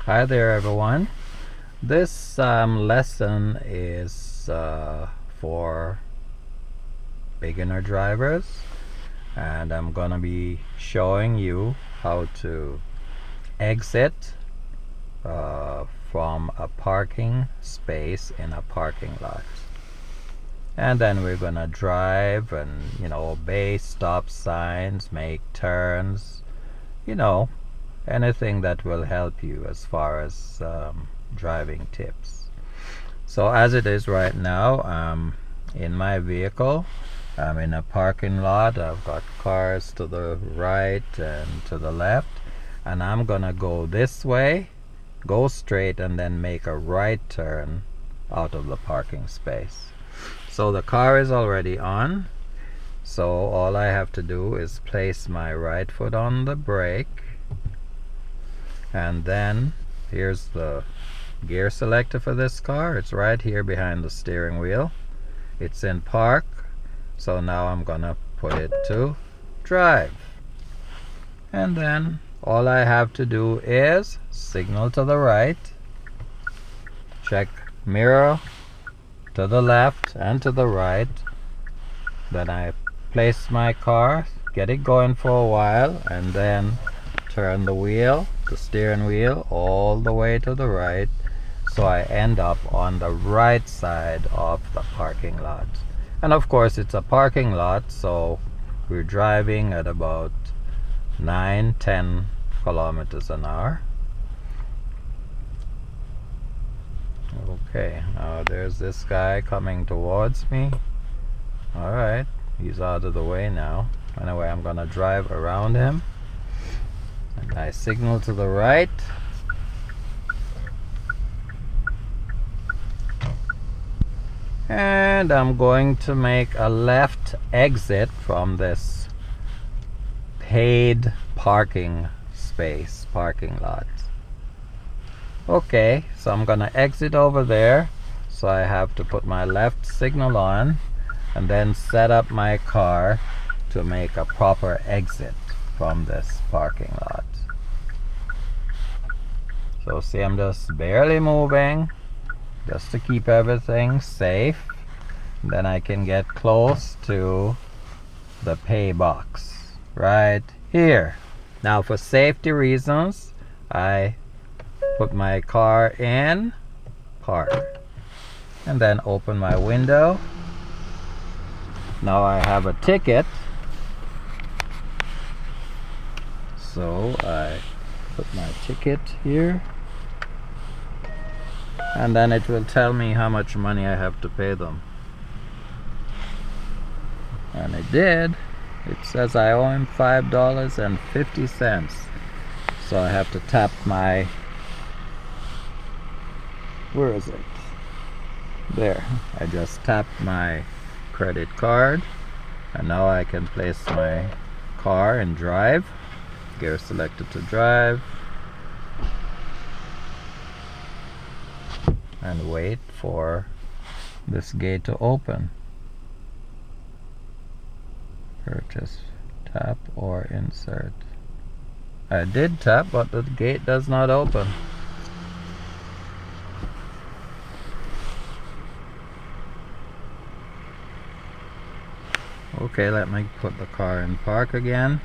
Hi there everyone. This lesson is for beginner drivers, and I'm gonna be showing you how to exit from a parking space in a parking lot. And then we're gonna drive and obey stop signs, make turns, anything that will help you as far as driving tips. So as it is right now, in my vehicle, I'm in a parking lot. I've got cars to the right and to the left, and I'm gonna go this way, go straight, and then make a right turn out of the parking space. So the car is already on, so all I have to do is place my right foot on the brake, and then here's the gear selector for this car. It's right here behind the steering wheel. It's in park, so now I'm gonna put it to drive, and then all I have to do is signal to the right, check mirror to the left and to the right, then I place my car, get it going for a while, and then turn the steering wheel all the way to the right, so I end up on the right side of the parking lot. And of course it's a parking lot, so we're driving at about 9-10 kilometers an hour. Okay, now there's this guy coming towards me. Alright, he's out of the way now. Anyway, I'm gonna drive around him, and I signal to the right, and I'm going to make a left exit from this paid parking lot. Okay, so I'm gonna exit over there, so I have to put my left signal on and then set up my car to make a proper exit from this parking lot. So see, I'm just barely moving just to keep everything safe. Then I can get close to the pay box right here. Now for safety reasons, I put my car in park and then open my window. Now I have a ticket, so I put my ticket here, and then it will tell me how much money I have to pay them. And it did. It says I owe him $5.50. So I have to tap my, where is it? There. I just tapped my credit card, and now I can place my car and drive. Gear selected to drive, and wait for this gate to open. Purchase, tap or insert. I did tap, but the gate does not open. Okay, let me put the car in park again.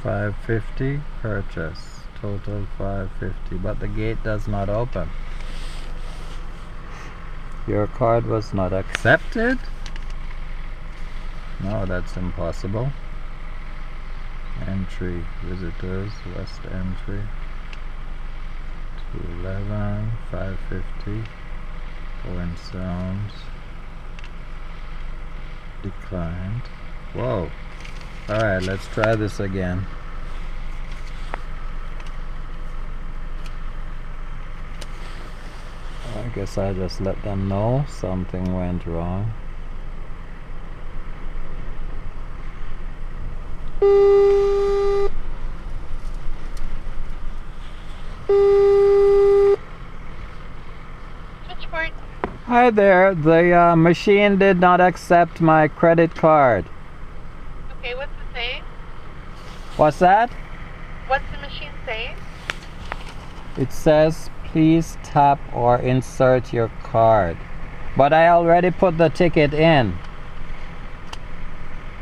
$5.50 purchase, total $5.50, but the gate does not open. Your card was not accepted? No, that's impossible. Entry, visitors, west entry, 211, $5.50, foreign sounds, declined. Whoa. Alright, let's try this again. I guess I just let them know something went wrong. Hi there. The machine did not accept my credit card. Okay, what's it saying? What's that? What's the machine saying? It says please tap or insert your card. But I already put the ticket in.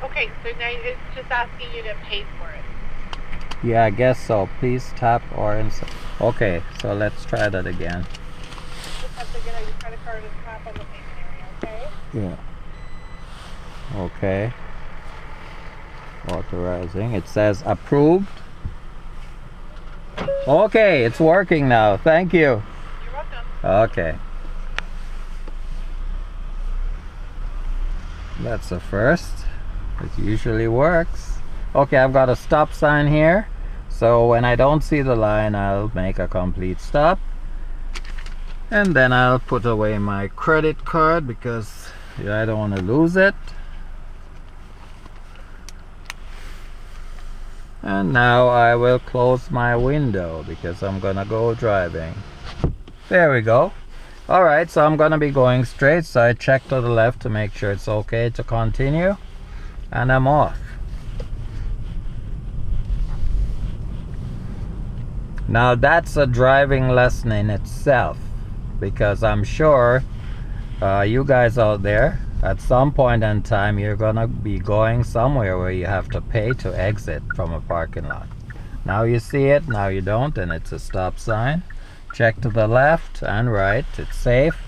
Okay, so now it's just asking you to pay for it. Yeah, I guess so. Please tap or insert. Okay, so let's try that again. You just have to get out your credit card and tap on the payment area, okay? Yeah. Okay. Authorizing. It says approved. Okay, it's working now. Thank you. You're welcome. Okay. That's the first. It usually works. Okay, I've got a stop sign here. So when I don't see the line, I'll make a complete stop. And then I'll put away my credit card because I don't want to lose it. And now I will close my window because I'm gonna go driving. There we go. Alright, so I'm gonna be going straight, so I check to the left to make sure it's okay to continue. And I'm off. Now that's a driving lesson in itself, because I'm sure you guys out there, at some point in time, you're gonna be going somewhere where you have to pay to exit from a parking lot. Now you see it, now you don't, and it's a stop sign. Check to the left and right, it's safe.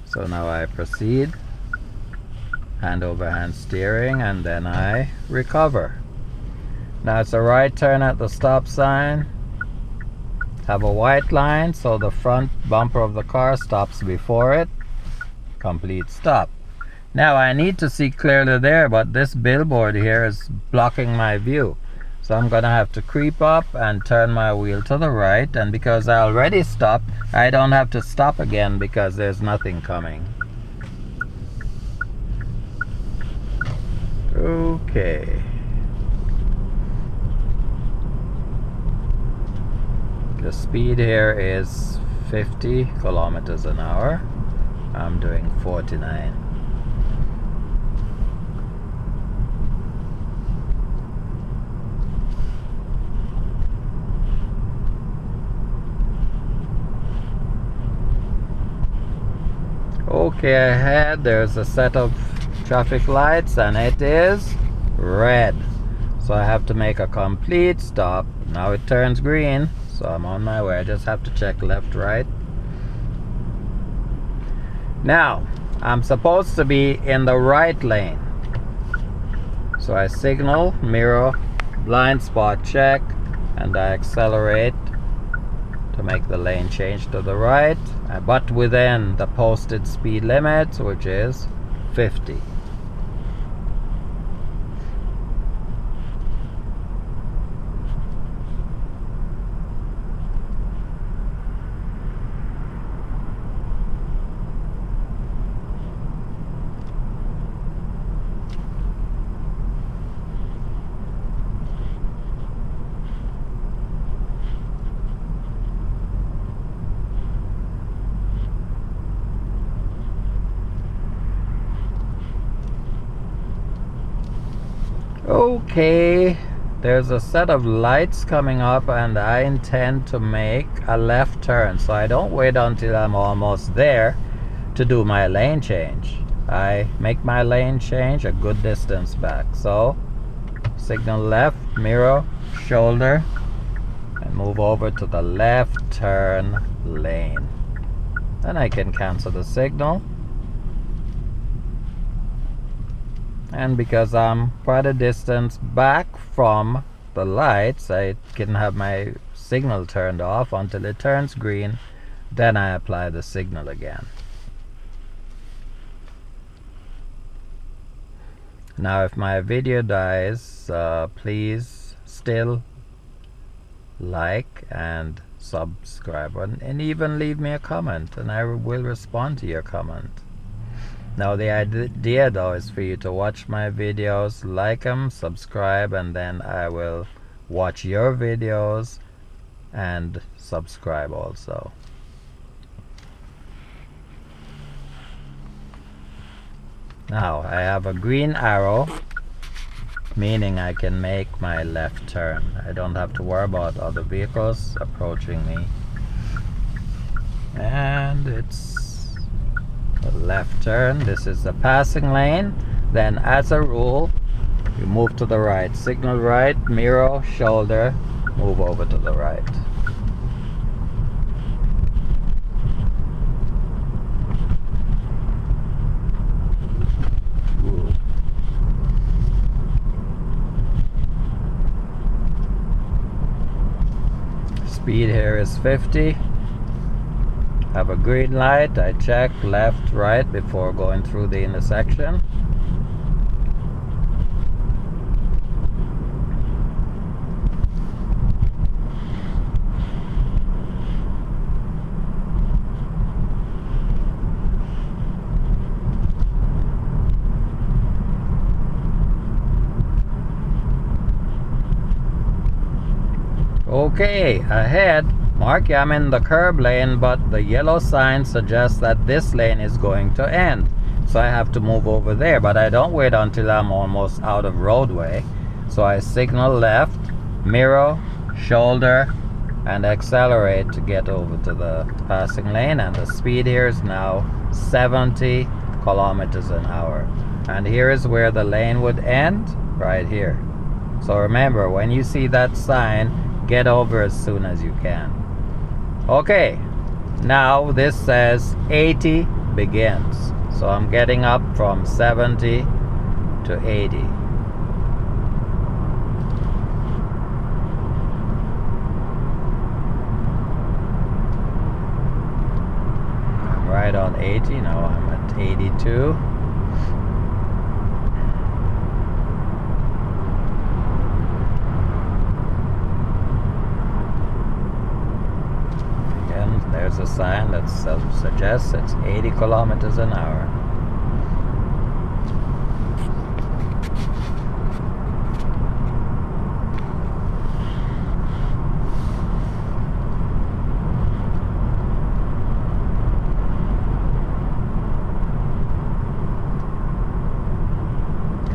So now I proceed, hand over hand steering, and then I recover. Now it's a right turn at the stop sign. Have a white line, so the front bumper of the car stops before it. Complete stop. Now I need to see clearly there, but this billboard here is blocking my view. So I'm gonna have to creep up and turn my wheel to the right, and because I already stopped, I don't have to stop again because there's nothing coming. Okay. The speed here is 50 kilometers an hour. I'm doing 49. Okay, ahead there's a set of traffic lights and it is red. So I have to make a complete stop. Now it turns green, so I'm on my way. I just have to check left, right. Now, I'm supposed to be in the right lane. So I signal, mirror, blind spot check, and I accelerate to make the lane change to the right, but within the posted speed limit, which is 50. Okay, there's a set of lights coming up and I intend to make a left turn, so I don't wait until I'm almost there to do my lane change. I make my lane change a good distance back. So signal left, mirror, shoulder, and move over to the left turn lane. Then I can cancel the signal. And because I'm quite a distance back from the lights, I can have my signal turned off until it turns green. Then I apply the signal again. Now if my video dies, please still like and subscribe and even leave me a comment, and I will respond to your comment. Now the idea though is for you to watch my videos, like them, subscribe, and then I will watch your videos and subscribe also. Now I have a green arrow, meaning I can make my left turn. I don't have to worry about other vehicles approaching me. And it's a left turn. This is the passing lane. Then as a rule, you move to the right. Signal right, mirror, shoulder, move over to the right. Speed here is 50. Have a green light. I check left, right before going through the intersection. Okay, ahead, mark I'm in the curb lane, but the yellow sign suggests that this lane is going to end. So I have to move over there, but I don't wait until I'm almost out of roadway. So I signal left, mirror, shoulder, and accelerate to get over to the passing lane. And the speed here is now 70 kilometers an hour. And here is where the lane would end, right here. So remember, when you see that sign, get over as soon as you can. Okay, now this says 80 begins. So I'm getting up from 70 to 80. I'm right on 80, now I'm at 82. There's a sign that suggests it's 80 kilometers an hour.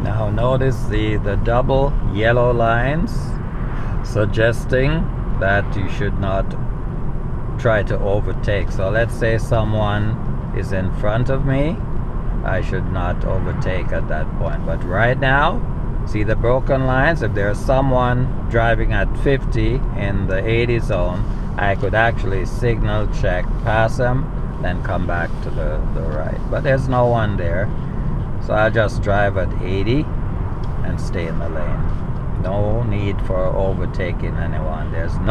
Now notice the double yellow lines suggesting that you should not try to overtake. So let's say someone is in front of me, I should not overtake at that point. But right now, see the broken lines? If there's someone driving at 50 in the 80 zone, I could actually signal check, pass them, then come back to the right. But there's no one there, so I'll just drive at 80 and stay in the lane. No need for overtaking anyone. There's no